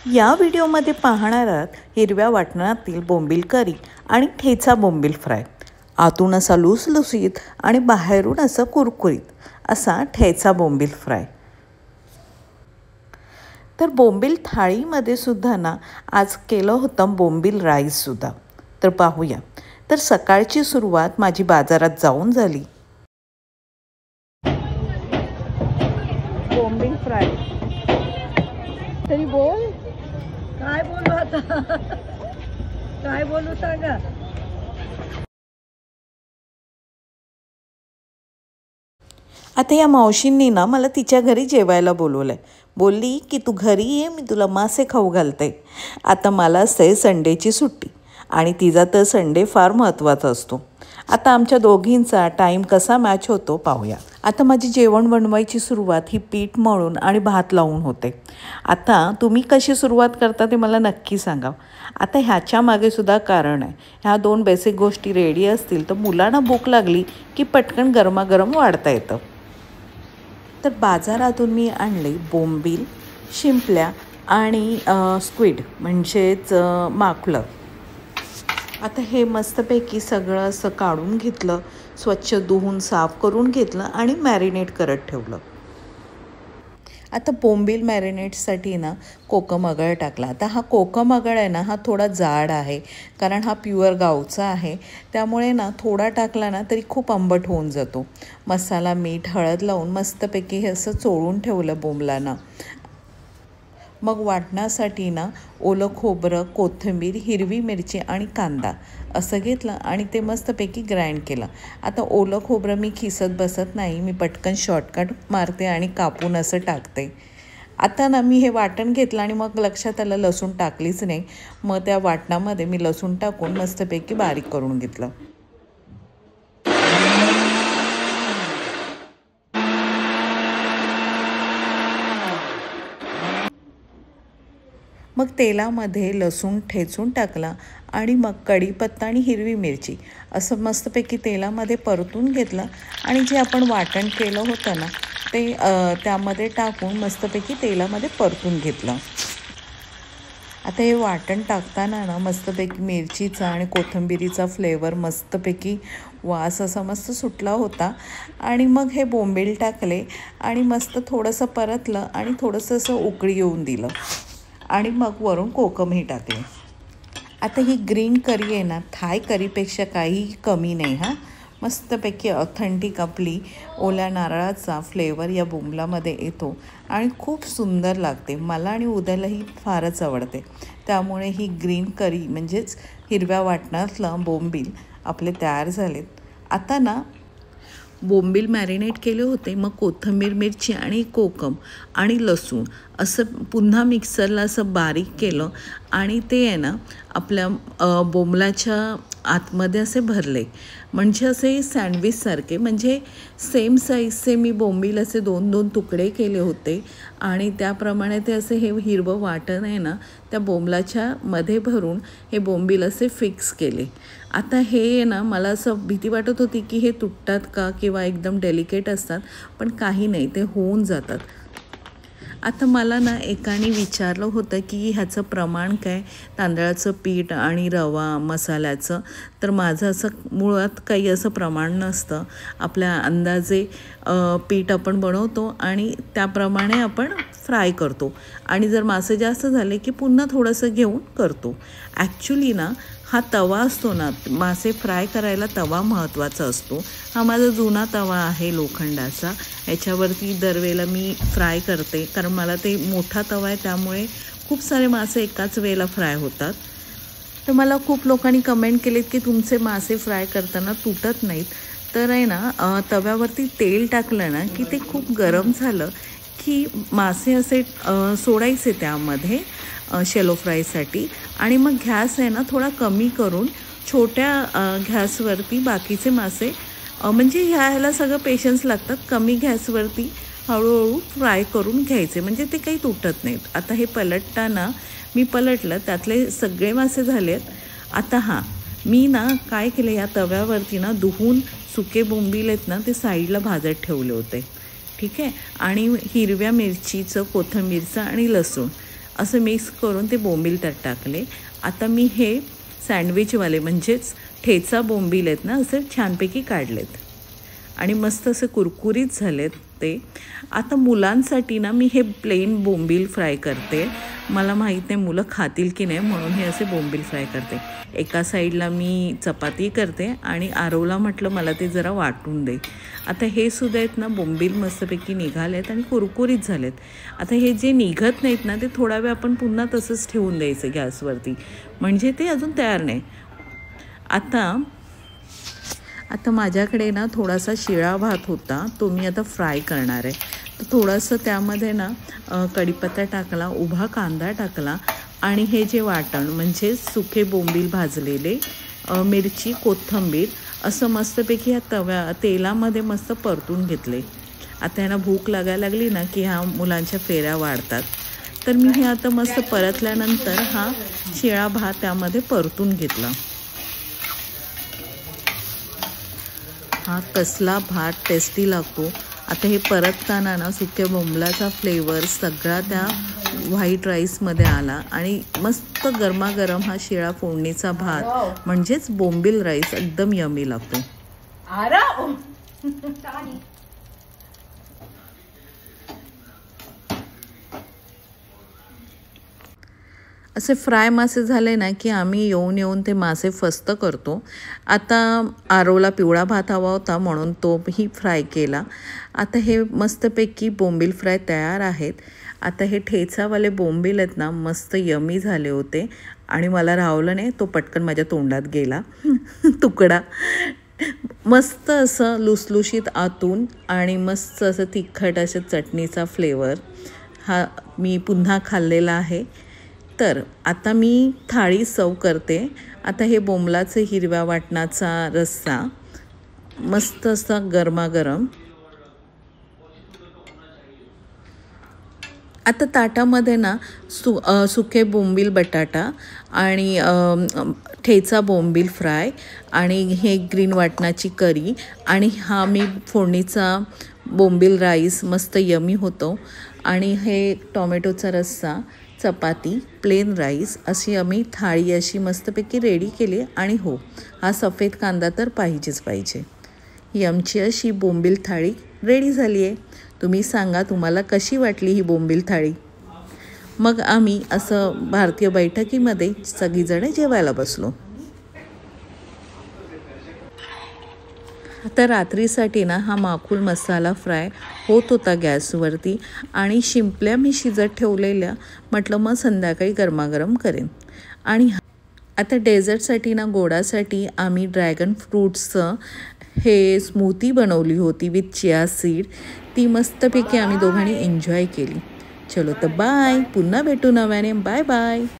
या व्हिडिओमध्ये पाहणार आहात हिरव्या वाटणातील बोंबील करी आणि ठेचा बोंबील फ्राय। आतून असा लुसलुसीत आणि बाहेरून असा कुरकुरीत असा ठेचा बोंबील फ्राय। तर बोंबील थाळीमध्ये सुद्धा ना आज केलं होतं बोंबील राईस सुद्धा। तर पाहूया। तर सकाळची सुरुवात माझी बाजारात जाऊन झाली। बोंबील फ्राय तरी बोल काय बोलू आता काय बोलू सांगा। आता या मावशींनी ना मला तिच्या घरी जेवायला बोलवलंय। बोलली की तू घरी ये, मी तुला मासे खाऊ घालते। आता मला असते संडेची सुट्टी आणि तिचा तर संडे फार महत्त्वाचा असतो। आता आमच्या दोघींचा टाईम कसा मॅच होतो पाहूया। आता माझी जेवण बनवायची सुरुवात ही पीठ मळून आणि भात लावून होते। आता तुम्ही कशी सुरुवात करता ते मला नक्की सांगा। आता ह्याच्या मागे सुद्धा कारण आहे। ह्या दोन बेसिक गोष्टी रेडी असतील तर मुलांना भूक लागली की पटकन गरमागरम वाढता येतं। तर बाजारातून मी आणले बोंबील, शिंपल्या आणि स्क्विड म्हणजेच माकुलं। आता हे मस्तपैकी सगळं असं काढून घेतलं, स्वच्छ धुवून साफ करून घेतलं आणि मॅरिनेट करत ठेवलं। आता बोंबील मॅरिनेटसाठी ना कोकम आगळ टाकला। आता हा कोकम आगळ आहे ना हा थोडा जाड आहे, कारण हा प्युअर गावचा आहे। त्यामुळे ना थोडा टाकला ना तरी खूप आंबट होऊन जातो। मसाला, मीठ, हळद लावून मस्तपैकी हे असं चोळून ठेवलं बोंबलांना। मग वाटण्यासाठी ना ओलं खोबरं, कोथिंबीर, हिरवी मिरची आणि कांदा असं घेतलं आणि ते मस्तपैकी ग्राइंड केलं। आता ओलं खोबरं मी खिसत बसत नाही, मी पटकन शॉर्टकट मारते आणि कापून असं टाकते। आता ना मी हे वाटण घेतलं आणि मग लक्षात आलं लसूण टाकलीच नाही। मग त्या वाटणामध्ये मी लसूण टाकून मस्तपैकी बारीक करून घेतलं। मग तेलामध्ये लसूण ठेचून टाकला आणि मग कढीपत्ता आणि हिरवी मिरची असं मस्तपैकी तेलामध्ये परतून घेतलं आणि जे आपण वाटण केलं होतं ना ते त्यामध्ये टाकून मस्तपैकी तेलामध्ये परतून घेतलं। आता हे वाटण टाकताना ना मस्तपैकी मिरचीचा आणि कोथिंबीरीचा फ्लेवर मस्तपैकी वास असा मस्त सुटला होता। आणि मग हे बोंबील टाकले आणि मस्त थोडंसं परतलं आणि थोडंसं असं उकळी येऊन दिलं आणि मग वरून कोकमही टाकले। आता ही ग्रीन करी आहे ना थाय करीपेक्षा काही कमी नाही हा। मस्तपैकी ऑथेंटिक आपली ओल्या नारळाचा फ्लेवर या बोंबलामध्ये येतो आणि खूप सुंदर लागते। मला आणि उद्यालाही फारच आवडते। त्यामुळे ही ग्रीन करी म्हणजेच हिरव्या वाटणातलं बोंबील आपले तयार झालेत। आता ना बोंबील मॅरिनेट केले होते, मग कोथिंबीर, मिरची आणि कोकम आणि लसूण असं पुन्हा मिक्सरला असं बारीक केलं आणि ते आहे ना आपल्या बोंबलाच्या आतमध्ये असे भरले, म्हणजे असे सँडविचसारखे, म्हणजे सेम साईजचे मी बोंबील असे 2-2 तुकडे केले होते आणि त्याप्रमाणे ते असे हे हिरवं वाटण आहे ना त्या बोंबलाच्या मध्ये भरून हे बोंबील असे फिक्स केले। आता हे ना मला असं भीती वाटत होती की हे तुटतात का किंवा एकदम डेलिकेट असतात, पण काही नाही, ते होऊन जातात। आता मला ना एकाने विचारलं होतं की ह्याचं प्रमाण काय, तांदळाचं पीठ आणि रवा मसाल्याचं। तर माझं असं मुळात काही असं प्रमाण नसतं। आपल्या अंदाजे पीठ आपण बनवतो आणि त्याप्रमाणे आपण फ्राय करतो आणि जर मासे जास्त झाले की पुन्हा थोडंसं घेऊन करतो। ॲक्च्युली ना हा तवा असतो ना, मासे फ्राय करायला तवा महत्त्वाचा असतो। हा माझा जुना तवा आहे लोखंडाचा, ह्याच्यावरती दरवेळेला मी फ्राय करते, कारण मला ते मोठा तवा आहे त्यामुळे खूप सारे मासे एकाच वेळेला फ्राय होतात। तर मला खूप लोकांनी कमेंट केलेत की तुमचे मासे फ्राय करताना तुटत नाहीत। तर आहे ना तव्यावरती तेल टाकलं ना की ते खूप गरम झालं की मासे असे सोडायचे त्यामध्ये शॅलो फ्रायसाठी आणि मग गॅस आहे ना थोडा कमी करून छोट्या गॅसवरती बाकीचे मासे म्हणजे ह्याला सगळं पेशन्स लागतात, कमी गॅसवरती हळूहळू फ्राय करून घ्यायचे, म्हणजे ते काही तुटत नाहीत। आता हे पलटताना मी पलटलं, त्यातले सगळे मासे झालेत। आता मी ना काय केलं, या तव्यावरती ना धुवून सुके बोंबील आहेत ना ते साईडला भाजत ठेवले होते, ठीक आहे। आणि हिरव्या मिरचीचं, कोथिंबीरचं आणि लसूण असं मिक्स करून ते बोंबील त्यात टाकले. आता मी हे सँडविचवाले म्हणजेच ठेचा बोंबील आहेत ना, असे छानपैकी काढलेत आणि मस्त असे कुरकुरीत झालेत ते. आता मुलांसाठी ना मी हे प्लेन बोंबील फ्राय करते. मला माहीत नाही मुलं खातील की नाही, म्हणून हे असे बोंबील फ्राय करते. एका साईडला मी चपाती करते आणि आरवला म्हटलं मला ते जरा वाटून दे. आता हे सुद्धा आहेत ना बोंबील मस्तपैकी निघालेत आणि कुरकुरीत झालेत. आता हे जे निघत नाहीत ना ते थोडा वेळ आपण पुन्हा तसंच ठेवून द्यायचं गॅसवरती, म्हणजे ते अजून तयार नाही. आता माझ्याकडे ना थोडासा शिळा भात होता, तो मी आता फ्राय करणार आहे. तर थोडंसं त्यामध्ये ना कढीपत्ता टाकला, उभा कांदा टाकला आणि हे जे वाटण म्हणजे सुके बोंबील भाजलेले, मिरची, कोथिंबीर असं मस्तपैकी ह्या तेलामध्ये मस्त परतून घेतले. आता ह्यांना भूक लागायला लागली ना की ह्या मुलांच्या फेऱ्या वाढतात. तर मी हे आता मस्त परतल्यानंतर हा शिळा भात त्यामध्ये परतून घेतला. हा कसला भात टेस्टी लागतो. आता हे परतताना ना सुक्या बोंबलाचा फ्लेवर सगळा त्या व्हाईट राईसमध्ये आला आणि मस्त गरमागरम हा शिळा फोडणीचा भात म्हणजेच बोंबील राईस एकदम यमी लागतो. असे फ्राय मासे झाले ना की आम्ही येऊन ते मासे फस्त करतो. आता आरवला पिवळा भात हवा होता म्हणून तोही फ्राय केला. आता हे मस्तपैकी बोंबील फ्राय तयार आहेत. आता हे ठेचावाले बोंबील आहेत ना मस्त यमी झाले होते आणि मला राहवलं नाही, तो पटकन माझ्या तोंडात गेला तुकडा. मस्त असं लुसलुशीत आतून आणि मस्त असं तिखट असं चटणीचा फ्लेवर हा मी पुन्हा खाल्लेला आहे. तर आता मी थाळी सर्व करते. आता हे बोंबलाचं हिरव्या वाटणाचा रस्सा मस्त असा गरमागरम. आता ताटामध्ये ना सुके बोंबील बटाटा आणि ठेचा बोंबील फ्राय आणि हे ग्रीन वाटणाची करी आणि हा मी फोडणीचा बोंबील राईस मस्त यमी होतो आणि हे टोमॅटोचा रस्सा, चपाती, प्लेन राईस अशी आम्ही थाळी अशी मस्तपैकी रेडी केली. आणि हो, हा सफेद कांदा तर पाहिजेच पाहिजे. ही आमची अशी बोंबील थाळी रेडी झाली आहे. तुम्ही सांगा तुम्हाला कशी वाटली ही बोंबील थाळी. मग आम्ही असं भारतीय बैठकीमध्ये सगळीजण जेवायला बसलो. आता रात्रीसाठी ना हा माकुल मसाला फ्राय होत होता गॅसवरती आणि शिंपल्या मी शिजत ठेवलेल्या, म्हटलं मग संध्याकाळी गरमागरम करेन. आणि आता डेझर्टसाठी ना गोडासाठी आम्ही ड्रॅगन फ्रूट्सचं हे स्मूथी बनवली होती विथ चिया सीड. ती मस्तपैकी आम्ही दोघांनी एन्जॉय केली. चलो तर बाय, पुन्हा भेटू नव्याने. Bye bye.